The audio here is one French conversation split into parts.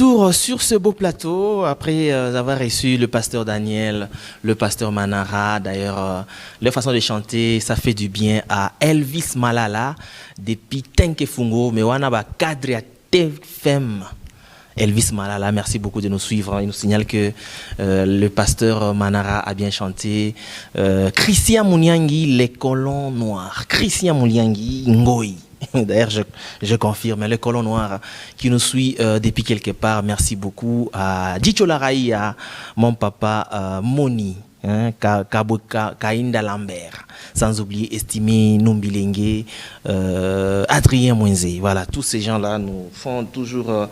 retour sur ce beau plateau après avoir reçu le pasteur Daniel, le pasteur Manara. D'ailleurs, leur façon de chanter, ça fait du bien à Elvis Malala depuis Tenke Fungo, mais on a cadre à TFM. Elvis Malala, merci beaucoup de nous suivre. Il nous signale que le pasteur Manara a bien chanté. Christian Mouniangui, les colons noirs. Christian Mouniangui, Ngoï. D'ailleurs, je confirme, le colon noir qui nous suit depuis quelque part. Merci beaucoup à Dicho Laraï, à mon papa Moni, Kainda Lambert, sans oublier Estimé Numbilengue, Adrien Mouenzé. Voilà, tous ces gens-là nous font toujours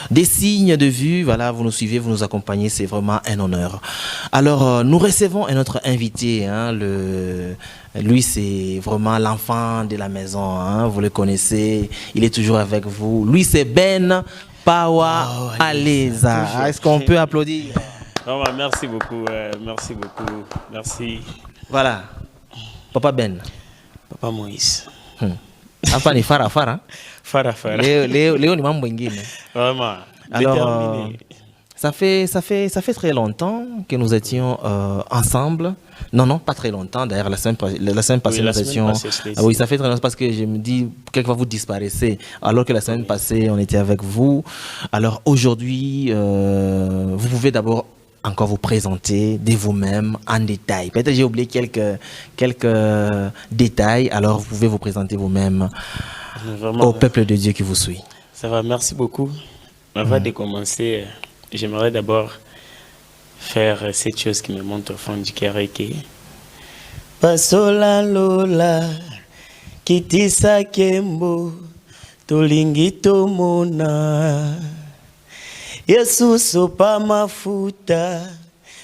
des signes de vue. Voilà, vous nous suivez, vous nous accompagnez, c'est vraiment un honneur. Alors, nous recevons un autre invité, lui, c'est vraiment l'enfant de la maison, vous le connaissez, il est toujours avec vous. Lui, c'est Ben Pawa Aleza. Est-ce qu'on peut applaudir? Non, merci beaucoup, merci beaucoup, merci. Voilà, Papa Ben. Papa Moïse. Hapa ni Fara Fara. Fara Fara. Léo ni mambo ingine. Vraiment. Alors, ça fait très longtemps que nous étions ensemble. Non, pas très longtemps. D'ailleurs, la semaine passée, nous étions... oui, ça fait très longtemps parce que je me dis, quelquefois vous disparaissez, alors que la semaine passée, on était avec vous. Alors aujourd'hui, vous pouvez d'abord encore vous présenter de vous-même en détail. Peut-être que j'ai oublié quelques détails, alors vous pouvez vous présenter vous-même au peuple de Dieu qui vous suit. Ça va, merci beaucoup. Avant de commencer, j'aimerais d'abord faire cette chose qui me monte au fond du cœur et qui Pasola Lola Kitisa Kembo Tolingi Tomona Yesu sopa mafuta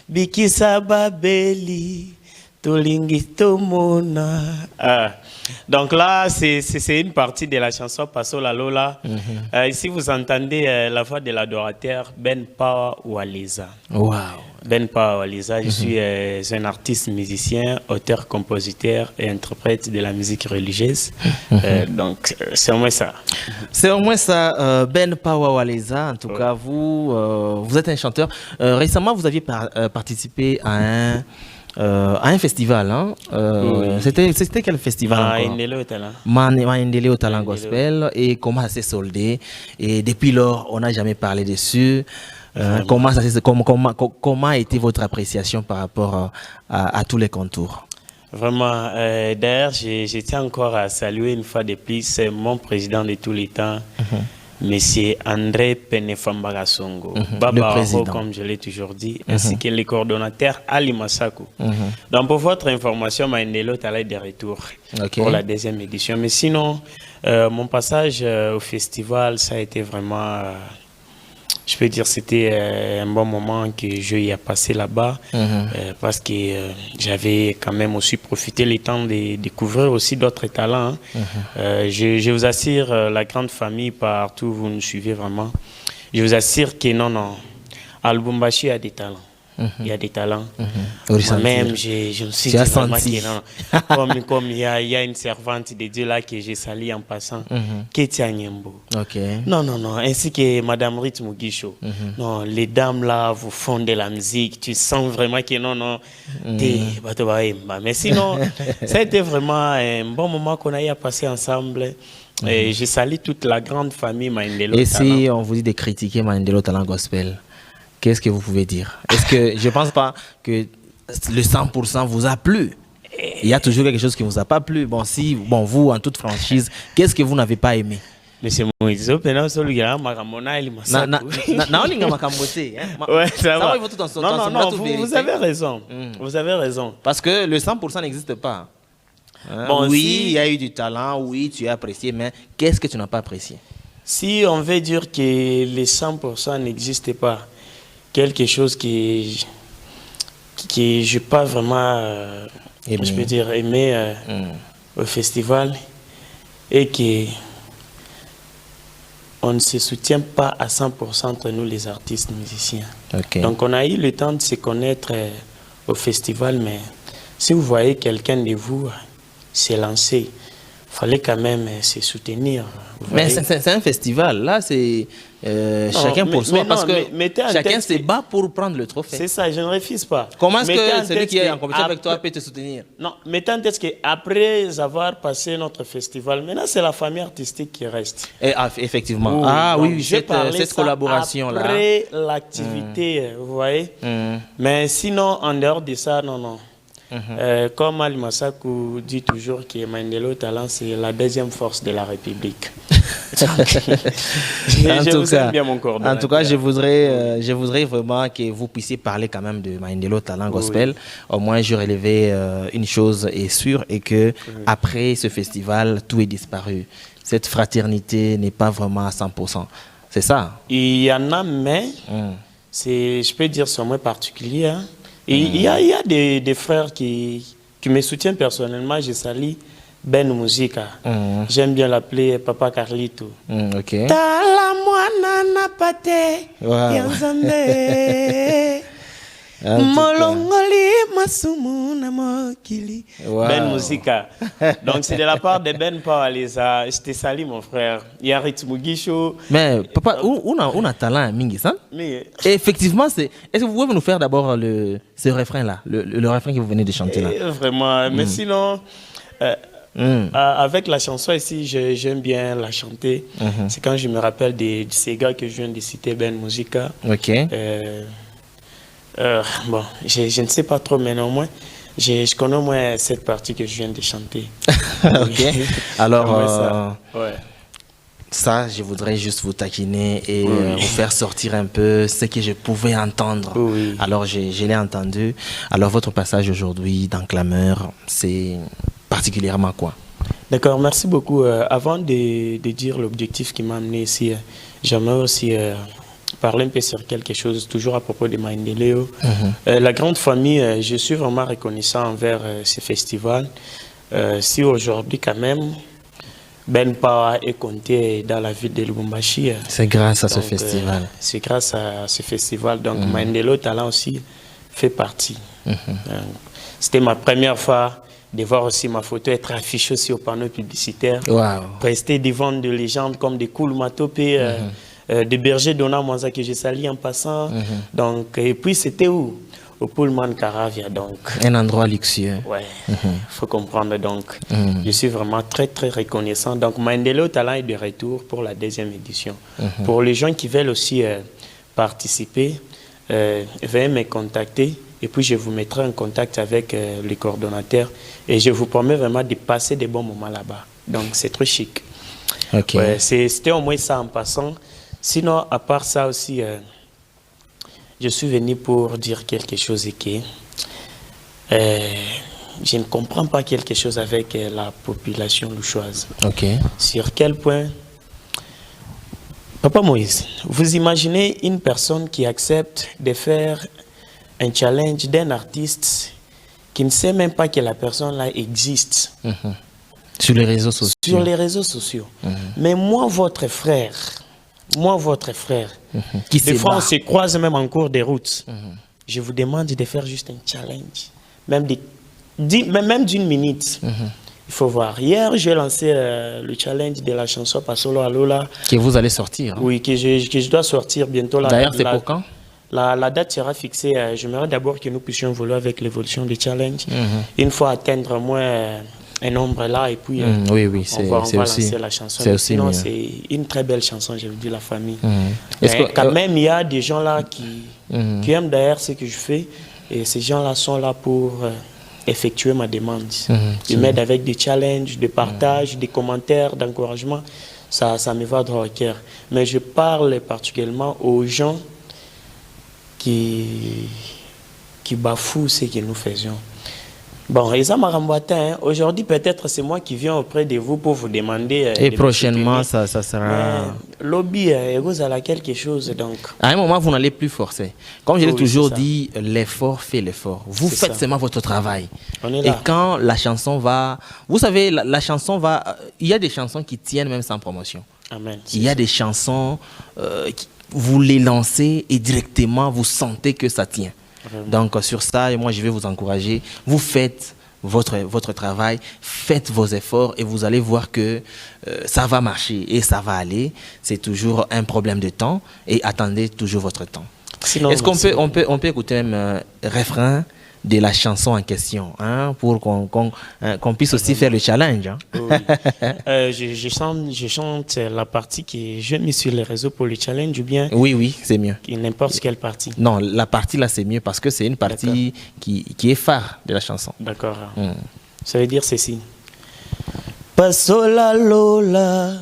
Bikisa Babeli Tolingi Tomona. Donc là, c'est une partie de la chanson Pasola Lola. Ici, vous entendez la voix de l'adorateur Ben Pawa Aleza. Wow. Ben Pawa Aleza, je suis un artiste musicien, auteur, compositeur et interprète de la musique religieuse. Donc, c'est au moins ça. C'est au moins ça, Ben Pawa Aleza. En tout cas, vous êtes un chanteur. Récemment, vous aviez participé à un festival, oui. C'était quel festival Maendele au Talent Gospel. Et comment ça s'est soldé? Et depuis lors, on n'a jamais parlé dessus. Comment a été votre appréciation par rapport à tous les contours? Vraiment, d'ailleurs, je tiens encore à saluer une fois de plus mon président de tous les temps, Monsieur André Penefambara Songo, Baba Aro, comme je l'ai toujours dit, ainsi que le coordonnateur Ali Massakou. Donc, pour votre information, Maendelo est de retour pour la deuxième édition. Mais sinon, mon passage au festival, ça a été vraiment, je peux dire, c'était un bon moment que je y ai passé là-bas, parce que j'avais quand même aussi profité le temps de découvrir aussi d'autres talents. Je vous assure, la grande famille, partout où vous nous suivez vraiment, je vous assure que non, à Lubumbashi, il y a des talents. Il y a des talents. Moi-même, je me suis dit vraiment que non. Comme il y a une servante de Dieu là que j'ai salie en passant, Ketia Nyembo. Non. Ainsi que Madame Rit Mugisho. Non, les dames là vous font de la musique. Tu sens vraiment que non. Mais sinon, ça a été vraiment un bon moment qu'on a eu à passer ensemble. Et je salue toute la grande famille Maendelo. Et si on vous dit de critiquer Maendelo Talent Gospel, qu'est-ce que vous pouvez dire? Est-ce que je ne pense pas que le 100% vous a plu? Il y a toujours quelque chose qui ne vous a pas plu. Vous, en toute franchise, qu'est-ce que vous n'avez pas aimé? Monsieur Moïse, vous avez raison. Vous avez raison. Parce que le 100% n'existe pas. Oui, il y a eu du talent, oui, tu as apprécié, mais qu'est-ce que tu n'as pas apprécié? Si on veut dire que les 100% n'existent pas, quelque chose que je n'ai pas vraiment, je peux dire, aimé au festival, et que on ne se soutient pas à 100% entre nous les artistes musiciens. Donc on a eu le temps de se connaître au festival, mais si vous voyez quelqu'un de vous s'est lancé fallait quand même se soutenir. Mais c'est un festival. Là, c'est chacun pour soi. Parce que chacun se bat pour prendre le trophée. C'est ça, je ne refuse pas. Comment est-ce que celui qui est en compétition avec toi peut te soutenir? Non, mettez en tête qu'après avoir passé notre festival, maintenant c'est la famille artistique qui reste. Et, effectivement. Oui, cette collaboration-là. Après l'activité, vous voyez. Mais sinon, en dehors de ça, non. Comme Ali Massakou dit toujours que Mandela Talent, c'est la deuxième force de la République. En tout cas, je voudrais vraiment que vous puissiez parler quand même de Mandela Talent Gospel. Oui. Au moins, je relevais une chose est sûre et que après ce festival, tout est disparu. Cette fraternité n'est pas vraiment à 100%. C'est ça? Il y en a, mais je peux dire c'est moins particulier. Hein. Et il y a des frères qui me soutiennent personnellement. Je salue Ben Musica. J'aime bien l'appeler Papa Carlito. Ok. Ben Musica. Donc c'est de la part de Ben Pawaleza. Je te salue mon frère. Il y a Ritmugisho. Mais papa, on a talent à Mingi, ça? Mais effectivement, est-ce que vous pouvez nous faire d'abord ce refrain-là, le refrain que vous venez de chanter là? Vraiment, mais sinon... avec la chanson ici, j'aime bien la chanter. C'est quand je me rappelle de ces gars que je viens de citer, Ben Musica. Ok. Bon, je ne sais pas trop, mais néanmoins, je connais au moins cette partie que je viens de chanter. Ok. Alors, ça, je voudrais juste vous taquiner et vous faire sortir un peu ce que je pouvais entendre. Oui. Alors, je l'ai entendu. Alors, votre passage aujourd'hui dans Clameur, c'est particulièrement quoi? D'accord, merci beaucoup. Avant de dire l'objectif qui m'a amené ici, j'aimerais aussi parler un peu sur quelque chose, toujours à propos de Maendeleo. La grande famille, je suis vraiment reconnaissant envers ce festival. Si aujourd'hui, quand même, Ben Pawa est compté dans la ville de Lubumbashi. C'est grâce à ce festival. C'est grâce à ce festival. Donc, Mandela Talent aussi fait partie. C'était ma première fois de voir aussi ma photo être affichée aussi au panneau publicitaire. Rester devant de légendes comme des Koul Matopé, des bergers Dona Mwanza que j'ai sali en passant. Donc, et puis, c'était où? Au Pullman Caravia, donc. Un endroit luxueux. Ouais, faut comprendre. Donc, je suis vraiment très, très reconnaissant. Donc, Mandela Talent est de retour pour la deuxième édition. Pour les gens qui veulent aussi participer, veuillez me contacter. Et puis, je vous mettrai en contact avec les coordonnateurs. Et je vous promets vraiment de passer des bons moments là-bas. Donc, c'est très chic. Ok. Ouais, c'était au moins ça en passant. Sinon, à part ça aussi, je suis venu pour dire quelque chose et que je ne comprends pas quelque chose avec la population louchoise. Ok. Sur quel point... Papa Moïse, vous imaginez une personne qui accepte de faire un challenge d'un artiste qui ne sait même pas que la personne-là existe. Sur les réseaux sociaux. Sur les réseaux sociaux. Mais moi, votre frère, des fois on se croise même en cours de route. Je vous demande de faire juste un challenge, même d'une minute. Il faut voir. Hier, j'ai lancé le challenge de la chanson Pasolo Alola. Que vous allez sortir. Oui, que je dois sortir bientôt. D'ailleurs, c'est pour quand? La date sera fixée. J'aimerais d'abord que nous puissions évoluer avec l'évolution du challenge. Une fois atteindre au moins un nombre là, et puis on va lancer la chanson. Sinon, c'est une très belle chanson, je vous dis, la famille. Quand même, il y a des gens là qui aiment d'ailleurs ce que je fais, et ces gens-là sont là pour effectuer ma demande. Ils m'aident avec des challenges, des partages, des commentaires, d'encouragement. Ça me va droit au cœur. Mais je parle particulièrement aux gens qui bafouent ce que nous faisions. Bon, Isa Maramboatin, aujourd'hui peut-être c'est moi qui viens auprès de vous pour vous demander... et prochainement, ça sera... Lobby, vous avez quelque chose, donc... À un moment, vous n'allez plus forcer. Comme je l'ai toujours dit, l'effort fait l'effort. Vous faites seulement votre travail. Et quand la chanson va... Vous savez, la chanson va... Il y a des chansons qui tiennent même sans promotion. Amen. Il y a des chansons, vous les lancez et directement, vous sentez que ça tient. Donc sur ça, moi je vais vous encourager. Vous faites votre travail, faites vos efforts et vous allez voir que ça va marcher et ça va aller. C'est toujours un problème de temps et attendez toujours votre temps. Est-ce qu'on peut écouter même refrain de la chanson en question, hein, pour qu'on puisse aussi faire le challenge, hein? Oui. Je chante la partie qui est je mis sur les réseaux pour le challenge ou bien? Oui, c'est mieux. N'importe quelle partie. Non, la partie là c'est mieux parce que c'est une partie qui est phare de la chanson. D'accord. Ça veut dire ceci. Pasola lola,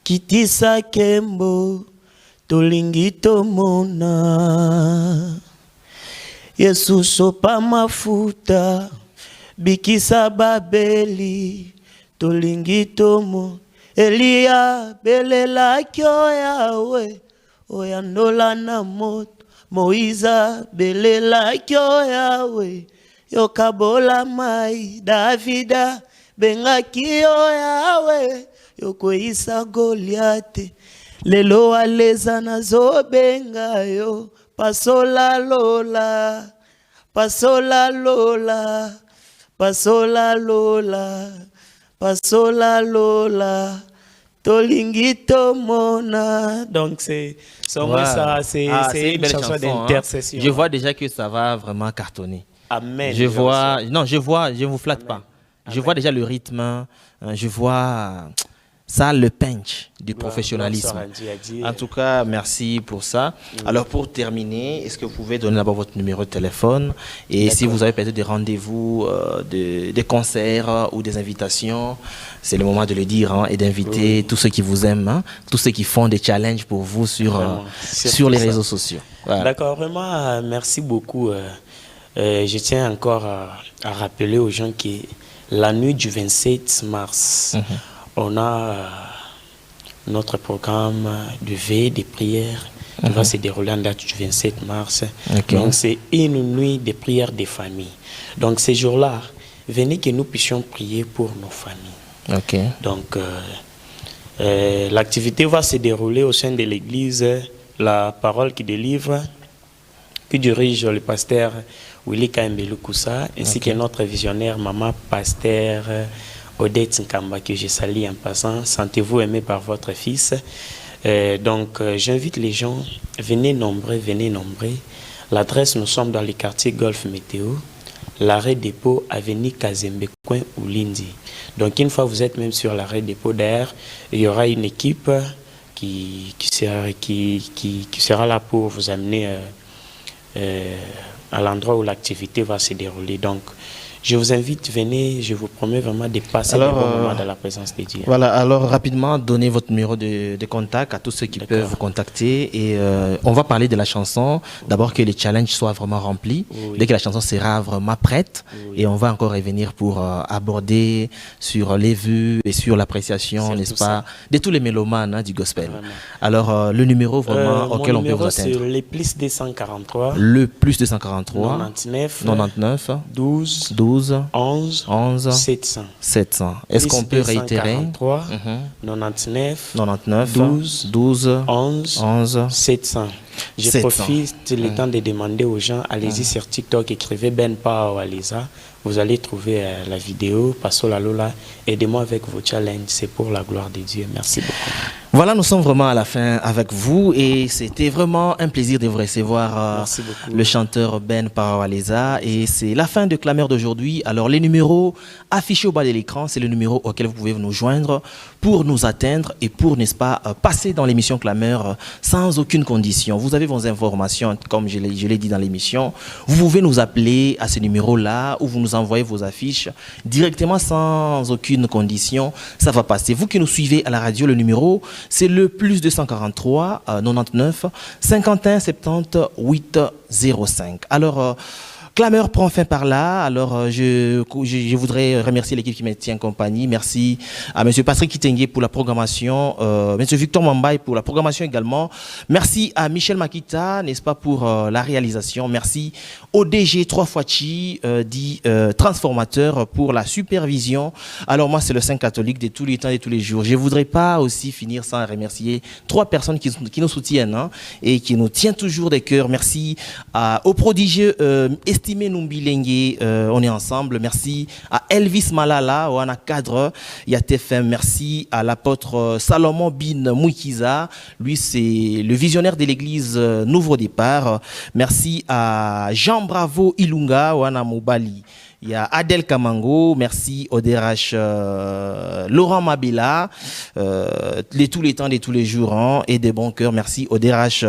kitisa kembo, tolingito mona. Yesu sopa mafuta, bikisa babeli, tolingi tomo. Elia belela kyo yawe, oyandola na moto. Moiza belela kyo yawe, yokabola mai. Davida benga kyo yawe, yokweyisa Goliate. Lelo aleza nazo benga yo. Pasola lola, pasola lola, pasola lola, pasola lola, tolingito mona. Donc c'est une chanson d'intercession. Je vois déjà que ça va vraiment cartonner. Amen. Je vous flatte pas. Amen. Je vois déjà le rythme, je vois ça, le punch du professionnalisme. En tout cas, merci pour ça. Alors, pour terminer, est-ce que vous pouvez donner d'abord votre numéro de téléphone et si vous avez peut-être des rendez-vous, des concerts ou des invitations, c'est le moment de le dire, hein, et d'inviter tous ceux qui vous aiment, hein, tous ceux qui font des challenges pour vous sur les réseaux sociaux. Voilà. D'accord, vraiment, merci beaucoup. Je tiens encore à rappeler aux gens que la nuit du 27 mars, on a notre programme de veille des prières qui va se dérouler en date du 27 mars. Donc, c'est une nuit de prières des familles. Donc, ces jours-là, venez que nous puissions prier pour nos familles. Donc, l'activité va se dérouler au sein de l'église, la parole qui délivre, qui dirige le pasteur Willy Kambelou Koussa, ainsi que notre visionnaire, maman pasteur Odette Nkamba, que je salue en passant. Sentez-vous aimé par votre fils. Donc, j'invite les gens, venez nombreux, venez nombreux. L'adresse, nous sommes dans le quartier Golf Météo, l'arrêt dépôt, avenue Kazembe, coin Oulindi. Donc, une fois vous êtes même sur l'arrêt dépôt, d'ailleurs, il y aura une équipe qui sera là pour vous amener à l'endroit où l'activité va se dérouler. Donc, je vous invite, venez, je vous promets vraiment de passer des bons moments dans la présence de Dieu. Voilà, alors rapidement, donnez votre numéro de contact à tous ceux qui peuvent vous contacter et on va parler de la chanson. D'abord que les challenges soient vraiment remplis, dès que la chanson sera vraiment prête et on va encore revenir pour aborder sur les vues et sur l'appréciation, n'est-ce pas, de tous les mélomanes, hein, du gospel. Vraiment. Alors, le numéro vraiment auquel on peut vous atteindre. C'est le plus 243. Le plus 243. 99. 12. 11 700. Est-ce qu'on peut réitérer? 99 12 11 700. Je profite le temps de demander aux gens, allez-y sur TikTok, écrivez Ben Pao Aliza. Vous allez trouver la vidéo, Pasola Lola. Aidez-moi avec vos challenges, c'est pour la gloire de Dieu. Merci beaucoup. Voilà, nous sommes vraiment à la fin avec vous et c'était vraiment un plaisir de vous recevoir, le chanteur Ben Pao Aliza. Et c'est la fin de Clameur d'aujourd'hui. Alors, les numéros affichés au bas de l'écran, c'est le numéro auquel vous pouvez nous joindre pour nous atteindre et pour, n'est-ce pas, passer dans l'émission Clameur sans aucune condition. Vous avez vos informations, comme je l'ai dit dans l'émission. Vous pouvez nous appeler à ce numéro-là ou vous nous envoyez vos affiches directement sans aucune condition. Ça va passer. Vous qui nous suivez à la radio, le numéro, c'est le plus 243 99 51 70 805. Alors, Clameur prend fin par là. Alors, je voudrais remercier l'équipe qui me tient compagnie. Merci à M. Patrick Kitengue pour la programmation, M. Victor Mambaye pour la programmation également. Merci à Michel Makita, n'est-ce pas, pour la réalisation. Merci au DG 3 fois Chi, dit transformateur, pour la supervision. Alors, moi, c'est le Saint catholique de tous les temps et de tous les jours. Je ne voudrais pas aussi finir sans remercier 3 personnes qui nous soutiennent, hein, et qui nous tiennent toujours des cœurs. Merci au prodigieux estimé Numbilengue, on est ensemble. Merci à Elvis Malala, on a cadre, YATFM. Merci à l'apôtre Salomon Bin Mouikiza, lui c'est le visionnaire de l'église Nouveau Départ. Merci à Jean Bravo Ilunga, on a Moubali. Il y a Adel Kamango, merci Oderache, Laurent Mabila, tous les temps, de tous les jours, hein, et des bons cœurs. Merci Oderache,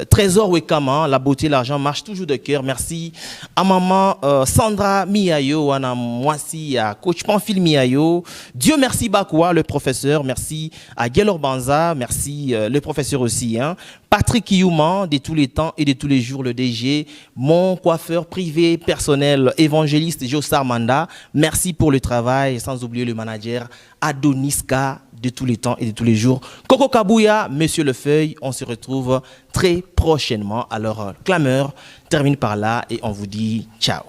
Trésor Wekama, la beauté, l'argent marche toujours de cœur. Merci à maman Sandra Miayo, à Moissi, à coach Panfil Miayo. Dieu merci Bakoua, le professeur. Merci à Gelor Banza, merci le professeur aussi. Hein. Patrick Youman, de tous les temps et de tous les jours, le DG, mon coiffeur privé, personnel, évangéliste Jossar Manda. Merci pour le travail, sans oublier le manager Adoniska, de tous les temps et de tous les jours. Coco Kabouya, Monsieur Lefeuille, on se retrouve très prochainement. Alors, Clameur termine par là et on vous dit ciao.